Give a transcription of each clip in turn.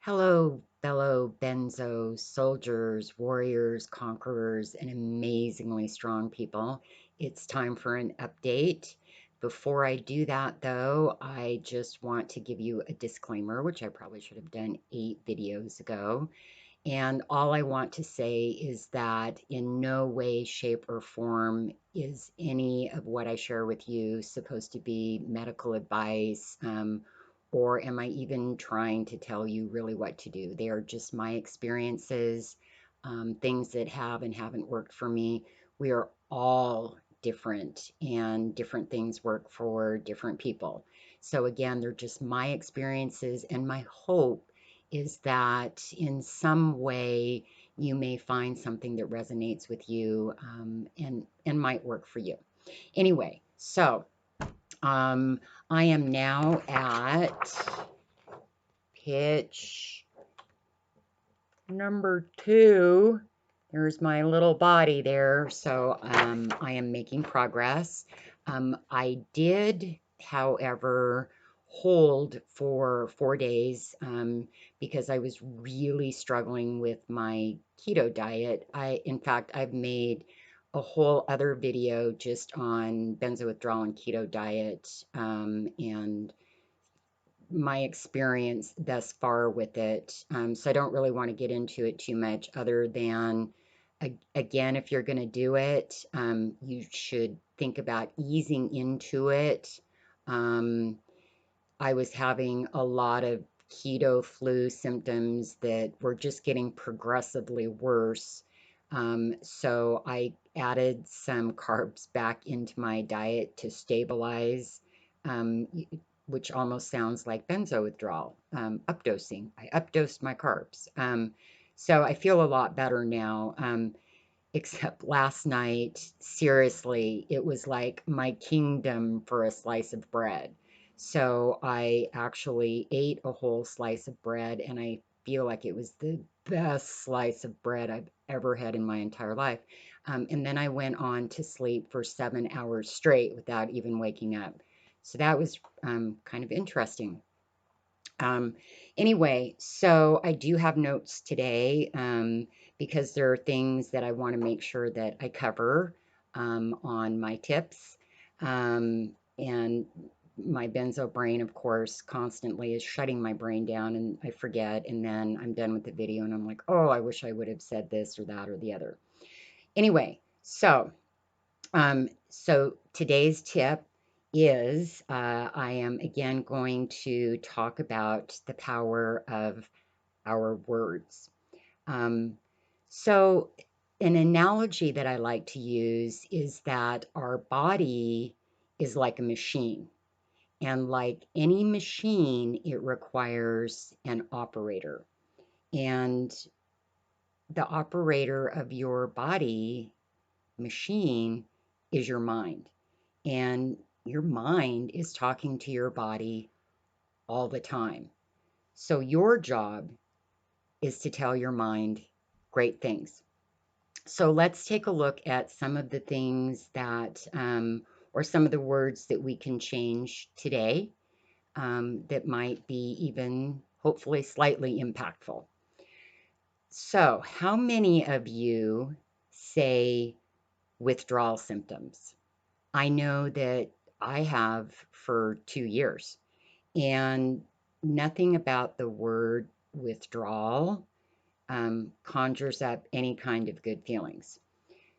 Hello, fellow Benzo soldiers, warriors, conquerors, and amazingly strong people. It's time for an update. Before I do that, though, I just want to give you a disclaimer, which I probably should have done 8 videos ago. And all I want to say is that in no way, shape, or form is any of what I share with you supposed to be medical advice, or am I even trying to tell you really what to do? They are just my experiences, things that have and haven't worked for me. We are all different, and different things work for different people. So, again, they're just my experiences, and my hope is that in some way you may find something that resonates with you, and might work for you. Anyway, so um, I am now at pitch number 2. There's my little body there. So I am making progress. I did, however, hold for 4 days because I was really struggling with my keto diet. In fact, I've made a whole other video just on benzo withdrawal and keto diet, and my experience thus far with it. So I don't really want to get into it too much, other than, again, if you're going to do it, you should think about easing into it. Um, I was having a lot of keto flu symptoms that were just getting progressively worse. So I added some carbs back into my diet to stabilize, um, which almost sounds like benzo withdrawal, updosing. I updosed my carbs. So I feel a lot better now. Except last night, seriously, it was like my kingdom for a slice of bread. So I actually ate a whole slice of bread, and I feel like it was the best slice of bread I've ever had in my entire life. And then I went on to sleep for 7 hours straight without even waking up. So that was kind of interesting. Um, anyway, so I do have notes today, because there are things that I want to make sure that I cover on my tips. And my benzo brain, of course, constantly is shutting my brain down, and I forget. And then I'm done with the video and I'm like, oh, I wish I would have said this or that or the other. Anyway, so today's tip is, I am again going to talk about the power of our words. Um, so, an analogy that I like to use is that our body is like a machine. And like any machine, it requires an operator. And the operator of your body machine is your mind. And your mind is talking to your body all the time. So your job is to tell your mind great things. So let's take a look at some of the things that, or some of the words that we can change today, that might be even hopefully slightly impactful. So, how many of you say withdrawal symptoms? I know that I have for 2 years, and nothing about the word withdrawal conjures up any kind of good feelings.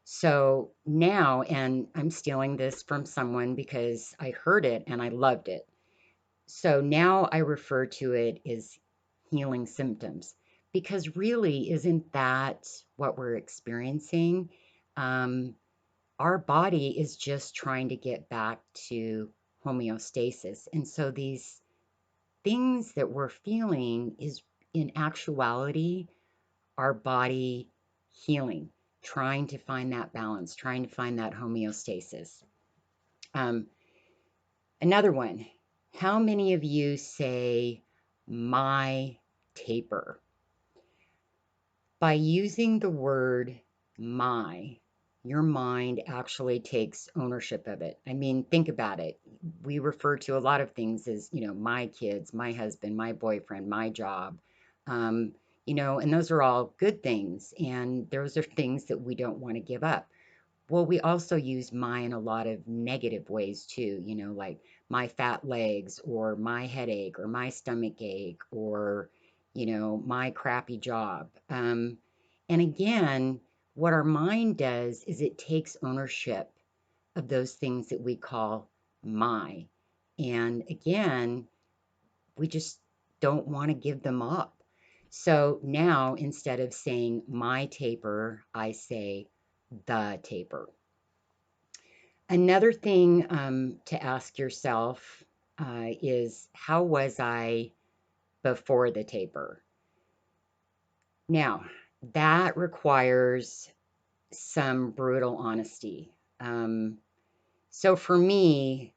So now, and I'm stealing this from someone because I heard it and I loved it. So now I refer to it as healing symptoms, because really, isn't that what we're experiencing? Um, our body is just trying to get back to homeostasis. And so these things that we're feeling is, in actuality, our body healing, trying to find that balance, trying to find that homeostasis. Um, Another one, how many of you say my taper? By using the word my, your mind actually takes ownership of it. I mean, think about it. We refer to a lot of things as, my kids, my husband, my boyfriend, my job, Um, and those are all good things. And those are things that we don't want to give up. Well, we also use my in a lot of negative ways too, like my fat legs or my headache or my stomach ache or, my crappy job. And again, what our mind does is it takes ownership of those things that we call my. And again, we just don't want to give them up. So now instead of saying my taper, I say the taper. Another thing to ask yourself is how was I before the taper? Now, that requires some brutal honesty. Um, so for me,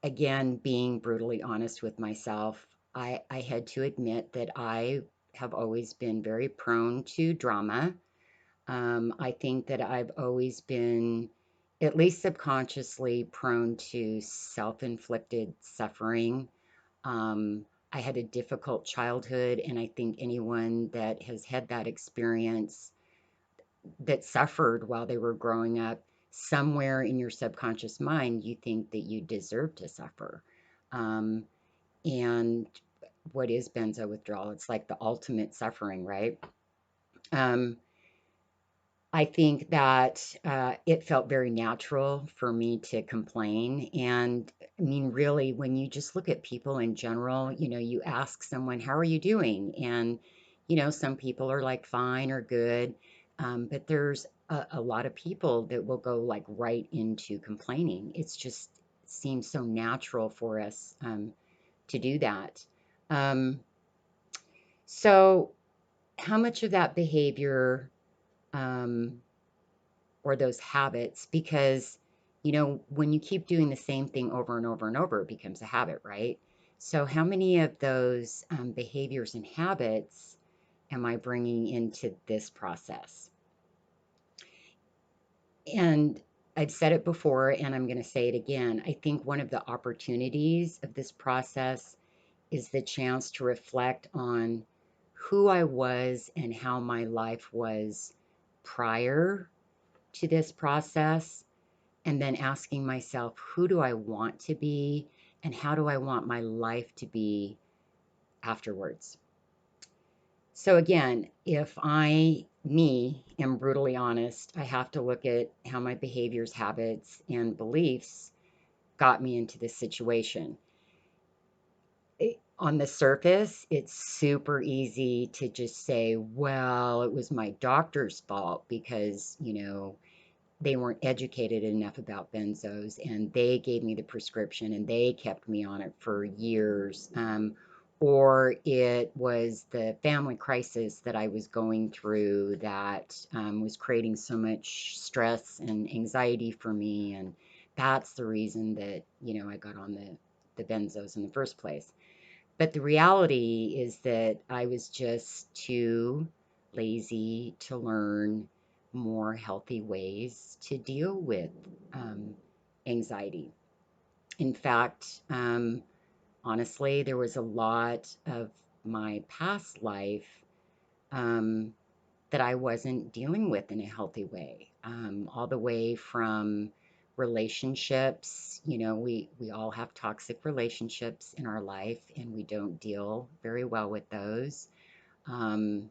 again, being brutally honest with myself, I had to admit that I have always been very prone to drama. I think that I've always been, at least subconsciously, prone to self inflicted suffering. I had a difficult childhood, and I think anyone that has had that experience that suffered while they were growing up, somewhere in your subconscious mind, you think that you deserve to suffer. Um, and what is benzo withdrawal? It's like the ultimate suffering, right? Um, I think that it felt very natural for me to complain. And I mean, really, when you just look at people in general, you ask someone, how are you doing? And, some people are like fine or good. But there's a lot of people that will go like right into complaining. It's just seems so natural for us to do that. Um, so, how much of that behavior? Um, or those habits because when you keep doing the same thing over and over and over it becomes a habit, right? So how many of those behaviors and habits am I bringing into this process? And I've said it before and I'm going to say it again. I think one of the opportunities of this process is the chance to reflect on who I was and how my life was prior to this process, and then asking myself, who do I want to be and how do I want my life to be afterwards? So again, if am brutally honest, I have to look at how my behaviors, habits, and beliefs got me into this situation. On the surface, it's super easy to just say, well, it was my doctor's fault because, they weren't educated enough about benzos and they gave me the prescription and they kept me on it for years. Or it was the family crisis that I was going through that was creating so much stress and anxiety for me. And that's the reason that, I got on the benzos in the first place. But the reality is that I was just too lazy to learn more healthy ways to deal with um, anxiety. In fact, honestly, there was a lot of my past life um, that I wasn't dealing with in a healthy way, all the way from relationships. We all have toxic relationships in our life, and we don't deal very well with those. Um,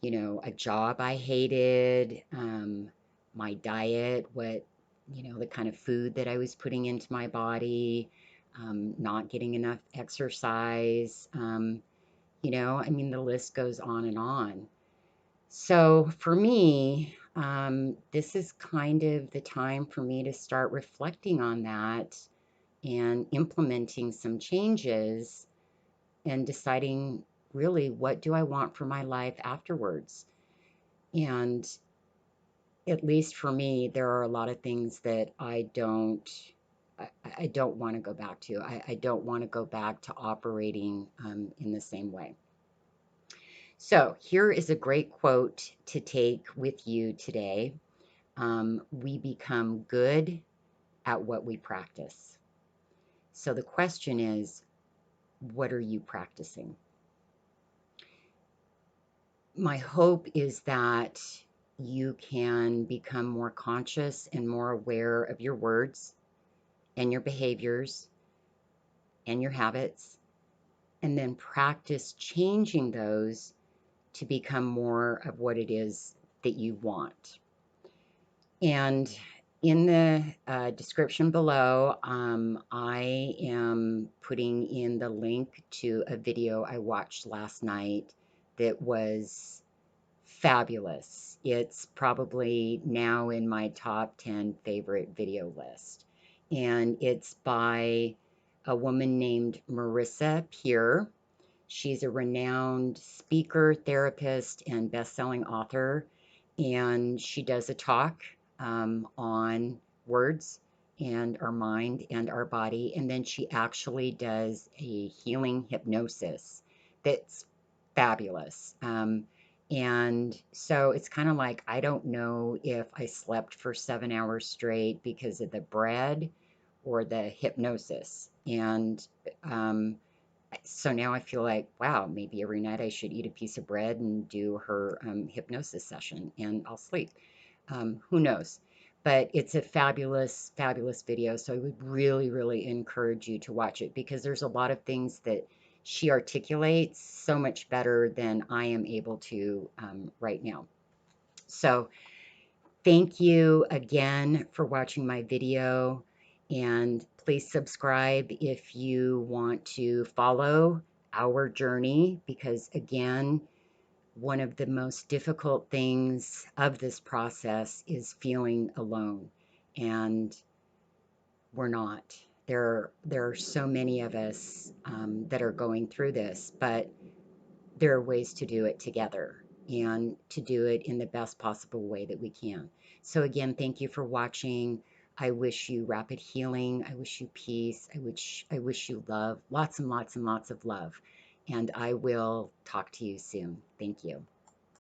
a job I hated, my diet, the kind of food that I was putting into my body, not getting enough exercise. I mean, the list goes on and on. So for me, this is kind of the time for me to start reflecting on that and implementing some changes and deciding really what do I want for my life afterwards. And at least for me, there are a lot of things that I don't want to go back to. I don't want to go back to operating in the same way. So here is a great quote to take with you today. We become good at what we practice. So the question is, what are you practicing? my hope is that you can become more conscious and more aware of your words and your behaviors and your habits, and then practice changing those to become more of what it is that you want. And in the description below, I am putting in the link to a video I watched last night that was fabulous. It's probably now in my top 10 favorite video list. And it's by a woman named Marissa Peer. She's a renowned speaker, therapist, and best-selling author, and she does a talk on words and our mind and our body, and then she actually does a healing hypnosis that's fabulous. And so it's kind of like I don't know if I slept for 7 hours straight because of the bread or the hypnosis. And so now I feel like, wow, maybe every night I should eat a piece of bread and do her hypnosis session and I'll sleep. Who knows? But it's a fabulous, fabulous video. So I would really, really encourage you to watch it because there's a lot of things that she articulates so much better than I am able to right now. So thank you again for watching my video, and please subscribe if you want to follow our journey because again, one of the most difficult things of this process is feeling alone, and we're not. There are so many of us that are going through this, but there are ways to do it together and to do it in the best possible way that we can. So again, thank you for watching. I wish you rapid healing. I wish you peace. I wish you love, lots and lots and lots of love. And I will talk to you soon. Thank you.